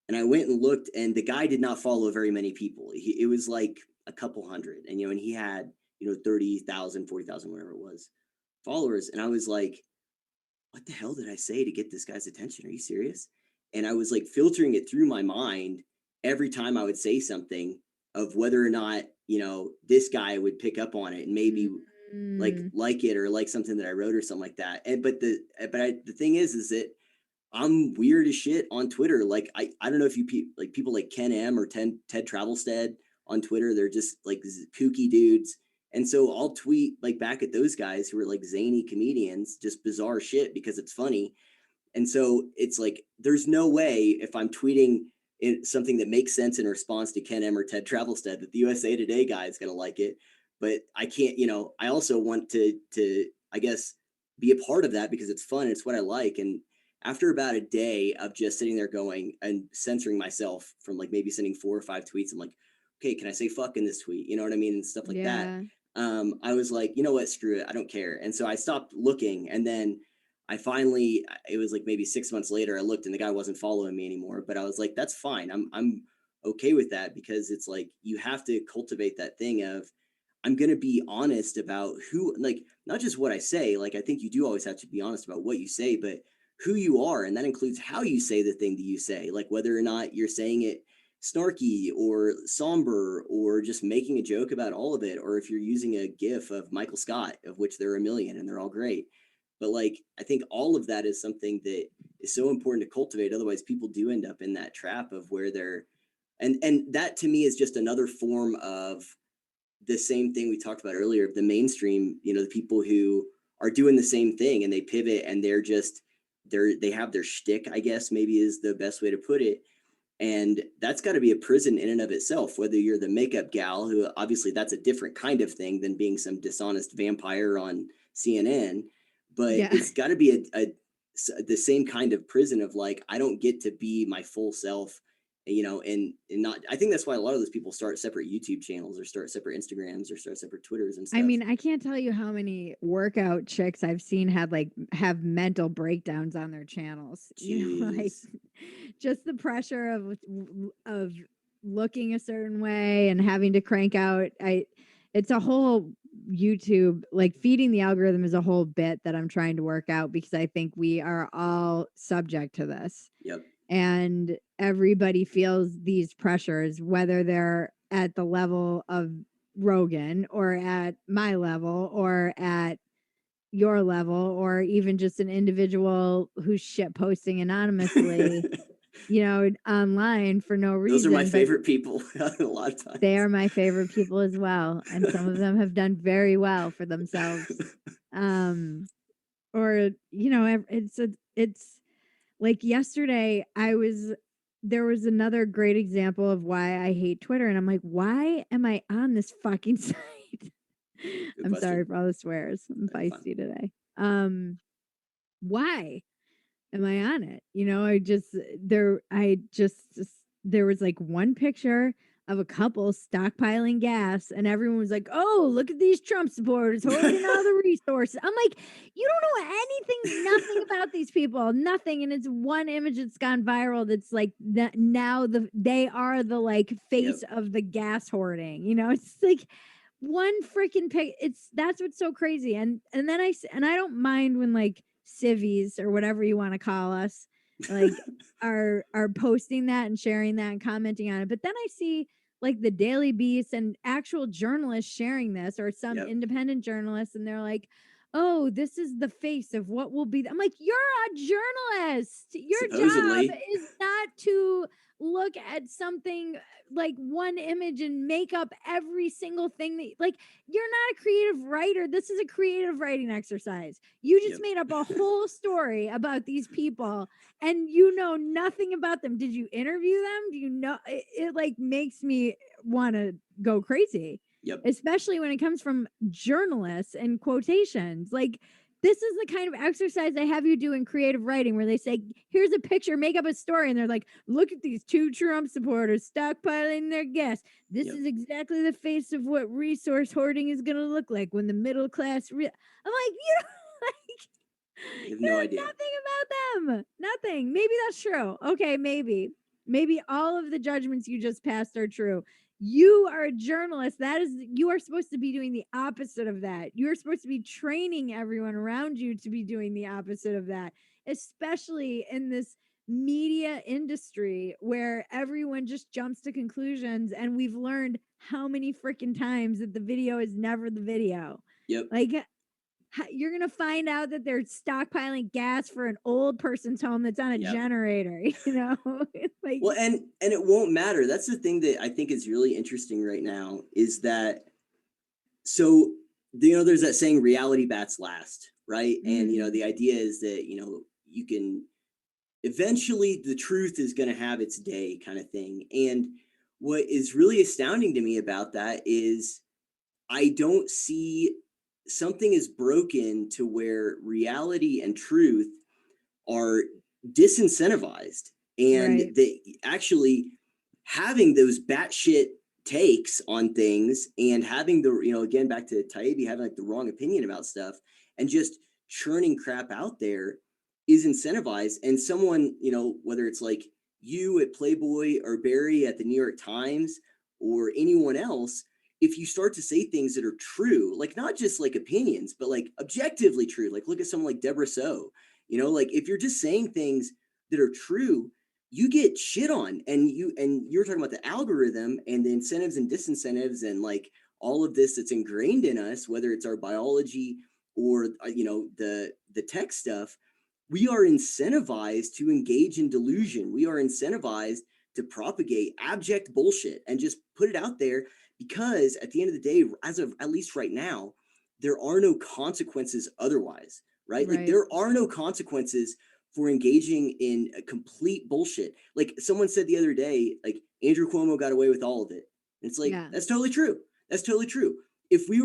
and I went and looked, and the guy did not follow very many people. It was like a couple hundred, and he had 30,000, 40,000, whatever it was, followers, and I was like, what the hell did I say to get this guy's attention? Are you serious? And I was like filtering it through my mind every time I would say something of whether or not this guy would pick up on it and maybe Mm, like it or like something that I wrote or something like that. And the thing is that I'm weird as shit on Twitter. Like I don't know if like people like Ken M or Ted Travelstead on Twitter. They're just like kooky dudes. And so I'll tweet like back at those guys who are like zany comedians, just bizarre shit because it's funny. And so it's like there's no way if I'm tweeting something that makes sense in response to Ken M or Ted Travelstead that the USA Today guy is going to like it. But I can't, I also want to I guess be a part of that because it's fun. It's what I like. And after about a day of just sitting there going and censoring myself from like maybe sending 4 or 5 tweets, I'm like, okay, can I say fuck in this tweet? You know what I mean? And stuff like that. yeah. I was like, you know what, screw it, I don't care. And so I stopped looking, and then I finally, it was like maybe 6 months later, I looked and the guy wasn't following me anymore. But I was like, that's fine. I'm okay with that because it's like you have to cultivate that thing of I'm gonna be honest about who, like, not just what I say. Like I think you do always have to be honest about what you say, but who you are, and that includes how you say the thing that you say, like whether or not you're saying it snarky or somber or just making a joke about all of it, or if you're using a gif of Michael Scott, of which there are a million and they're all great. But like I think all of that is something that is so important to cultivate. Otherwise, people do end up in that trap of where they're, and that to me is just another form of the same thing we talked about earlier of the mainstream, the people who are doing the same thing and they pivot and they have their shtick, I guess maybe is the best way to put it. And that's got to be a prison in and of itself, whether you're the makeup gal, who obviously that's a different kind of thing than being some dishonest vampire on CNN. But Yeah. it's got to be the same kind of prison of like, I don't get to be my full self, and not, I think that's why a lot of those people start separate YouTube channels or start separate Instagrams or start separate Twitters and I stuff. mean, I can't tell you how many workout chicks I've seen have mental breakdowns on their channels. Like Jeez. just the pressure of looking a certain way and having to crank out. It's a whole YouTube, like feeding the algorithm is a whole bit that I'm trying to work out because I think we are all subject to this. Yep. And everybody feels these pressures, whether they're at the level of Rogan or at my level or at your level or even just an individual who's shit posting anonymously, online for no Those are my reason, but favorite people a lot of they times. are my favorite people as well, and some of them have done very well for themselves. Um or it's like yesterday I was there was another great example of why I hate Twitter, and I'm like, "Why am I on this fucking site?" Good I'm sorry question. for all the swears. I'm You're fine. feisty today. Why am I on it? I just there was like one picture of a couple stockpiling gas, and everyone was like, "Oh, look at these Trump supporters hoarding all the resources." I'm like, "You don't know anything, nothing about these people, nothing." And it's one image that's gone viral that's like that now they are the like Yep. face of the gas hoarding. It's like one freaking pic. That's what's so crazy. And then and I don't mind when like civvies or whatever you want to call us like are posting that and sharing that and commenting on it. But then I see like the Daily Beast and actual journalists sharing this, or some Yep. independent journalists, and they're like, "Oh, this is the face of what will be." I'm like, "You're a journalist. Your job Supposedly. is not to look at something like one image and make up every single thing that like you're not a creative writer. This is a creative writing exercise. You just Yep. made up a whole story about these people and you know nothing about them. Did you interview them? Do you know it like makes me want to go crazy, Yep. especially when it comes from journalists and quotations. Like this is the kind of exercise they have you do in creative writing where they say, "Here's a picture, make up a story." And they're like, "Look at these two Trump supporters stockpiling their gas. This Yep. is exactly the face of what resource hoarding is going to look like when the middle class." I'm like, "You know, like, You have you no know idea. nothing about them. Nothing. Maybe that's true. Okay, maybe. Maybe all of the judgments you just passed are true. You are a journalist. You are supposed to be doing the opposite of that. You're supposed to be training everyone around you to be doing the opposite of that, especially in this media industry where everyone just jumps to conclusions. And we've learned how many freaking times that the video is never the video. Yep. Like, you're gonna find out that they're stockpiling gas for an old person's home that's on a Yep. generator. Like, Well, and it won't matter. That's the thing that I think is really interesting right now is that so there's that saying reality bats last, right? And mhm, the idea is that you can eventually the truth is going to have its day kind of thing. And what is really astounding to me about that is I don't see something is broken to where reality and truth are disincentivized, and right, they actually having those batshit takes on things and having the again back to Taibbi having like the wrong opinion about stuff and just churning crap out there is incentivized. And someone whether it's like you at Playboy or Barry at the New York Times or anyone else, if you start to say things that are true, like not just like opinions but like objectively true, like look at someone like Deborah So, like if you're just saying things that are true, you get shit on. And you're talking about the algorithm and the incentives and disincentives and like all of this that's ingrained in us, whether it's our biology or the tech stuff. We are incentivized to engage in delusion. We are incentivized to propagate abject bullshit and just put it out there because at the end of the day, as of at least right now, there are no consequences otherwise, right? Like right, there are no consequences for engaging in a complete bullshit. Like someone said the other day, like Andrew Cuomo got away with all of it. And it's like yeah, that's totally true. That's totally true. If we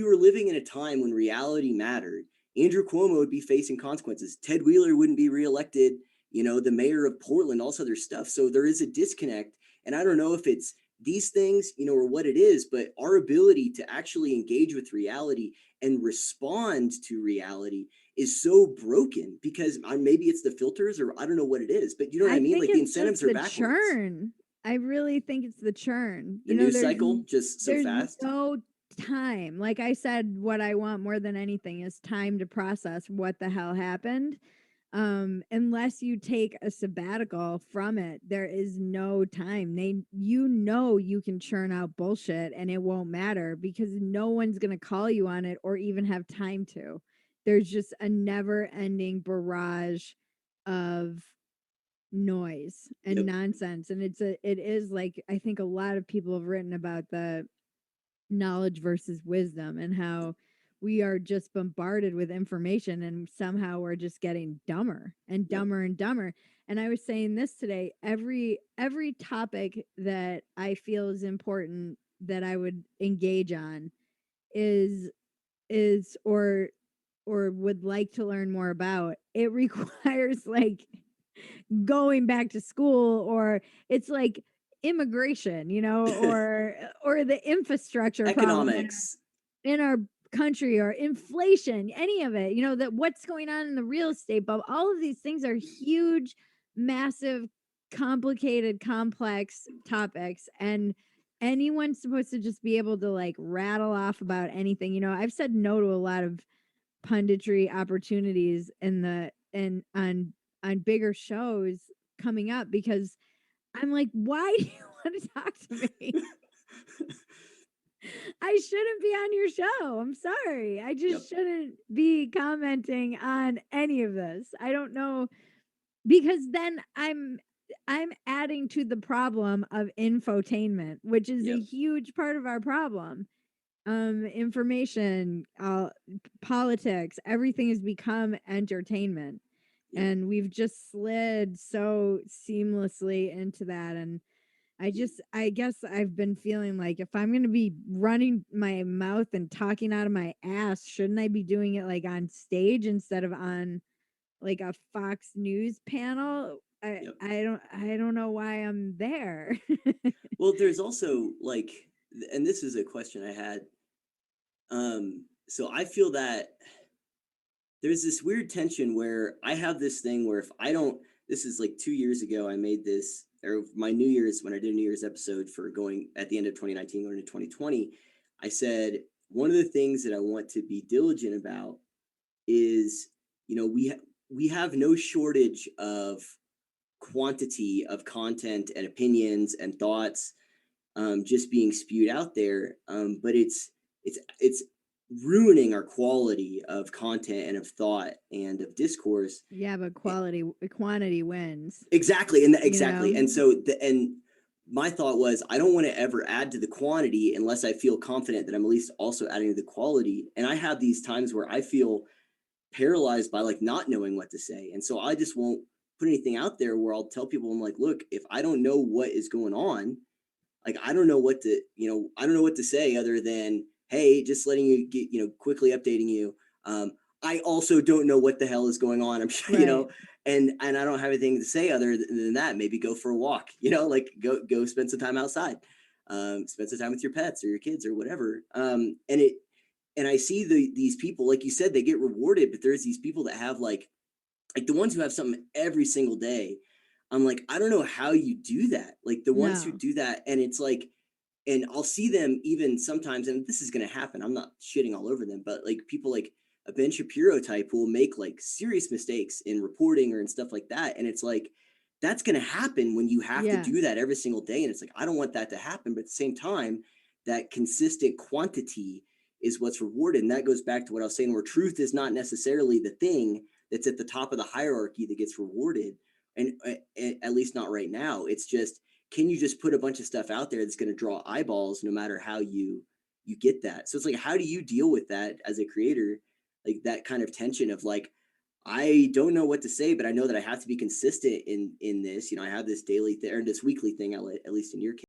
were living in a time when reality mattered, Andrew Cuomo would be facing consequences. Ted Wheeler wouldn't be reelected, the mayor of Portland, all this other stuff. So there is a disconnect. And I don't know if it's these things, or what it is, but our ability to actually engage with reality and respond to reality is so broken because maybe it's the filters or I don't know what it is, but you know what I I mean? think Like the it's just incentives are the backwards. churn. I really think it's the churn. The news cycle just so There's fast. no time. Like I said, what I want more than anything is time to process what the hell happened. Unless you take a sabbatical from it, there is no time. You can churn out bullshit and it won't matter because no one's going to call you on it or even have time to. There's just a never ending barrage of noise and Yep. nonsense. And it is like, I think a lot of people have written about the knowledge versus wisdom and how we are just bombarded with information and somehow we're just getting dumber and Yep. dumber and dumber. And I was saying this today, every topic that I feel is important that I would engage on is is or would like to learn more about, it requires like going back to school, or it's like immigration, or the infrastructure problem Economics. in our country, or inflation, any of it, that what's going on in the real estate bubble. All of these things are huge, massive, complicated, complex topics. And anyone's supposed to just be able to like rattle off about anything. I've said no to a lot of punditry opportunities in the and on bigger shows coming up, because I'm like, why do you want to talk to me? I shouldn't be on your show. I'm sorry. I Yep. just shouldn't be commenting on any of this. I don't know, because then I'm adding to the problem of infotainment, which is a Yep. huge part of our problem. Information, politics, everything has become entertainment. Yep. And we've just slid so seamlessly into that. And I guess I've been feeling like, if I'm going to be running my mouth and talking out of my ass, shouldn't I be doing it like on stage instead of on like a Fox News panel? Yep. I don't know why I'm there. Well, there's also like, and this is a question I had. So I feel that there's this weird tension where I have this thing where if I don't, this is like 2 years ago, I made this, or my New Year's, when I did a New Year's episode for going at the end of 2019, going to 2020, I said, one of the things that I want to be diligent about is, we have no shortage of quantity of content and opinions and thoughts, just being spewed out there. But it's ruining our quality of content and of thought and of discourse. Yeah, but quantity wins, Exactly, and you exactly, know? and so my thought was, I don't want to ever add to the quantity unless I feel confident that I'm at least also adding to the quality. And I have these times where I feel paralyzed by like not knowing what to say, and so I just won't put anything out there where I'll tell people, I'm like, look, if I don't know what is going on, like I don't know what to, I don't know what to say other than, hey, just letting you get, quickly updating you. I also don't know what the hell is going on. I'm sure, Right. and I don't have anything to say other than that. Maybe go for a walk, like go spend some time outside, spend some time with your pets or your kids or whatever. And I see these people, like you said, they get rewarded, but there's these people that have like the ones who have something every single day. I'm like, I don't know how you do that. Like the ones who No. do that, and it's like, and I'll see them even sometimes, and this is going to happen. I'm not shitting all over them, but like people like a Ben Shapiro type who will make like serious mistakes in reporting or in stuff like that. And it's like, that's going to happen when you have to Yeah. do that every single day. And it's like, I don't want that to happen. But at the same time, that consistent quantity is what's rewarded. And that goes back to what I was saying, where truth is not necessarily the thing that's at the top of the hierarchy that gets rewarded. And at least not right now. It's just, can you just put a bunch of stuff out there that's going to draw eyeballs no matter how you get that? So it's like, how do you deal with that as a creator, like that kind of tension of like, I don't know what to say, but I know that I have to be consistent in this. I have this daily thing or this weekly thing, at least in your case.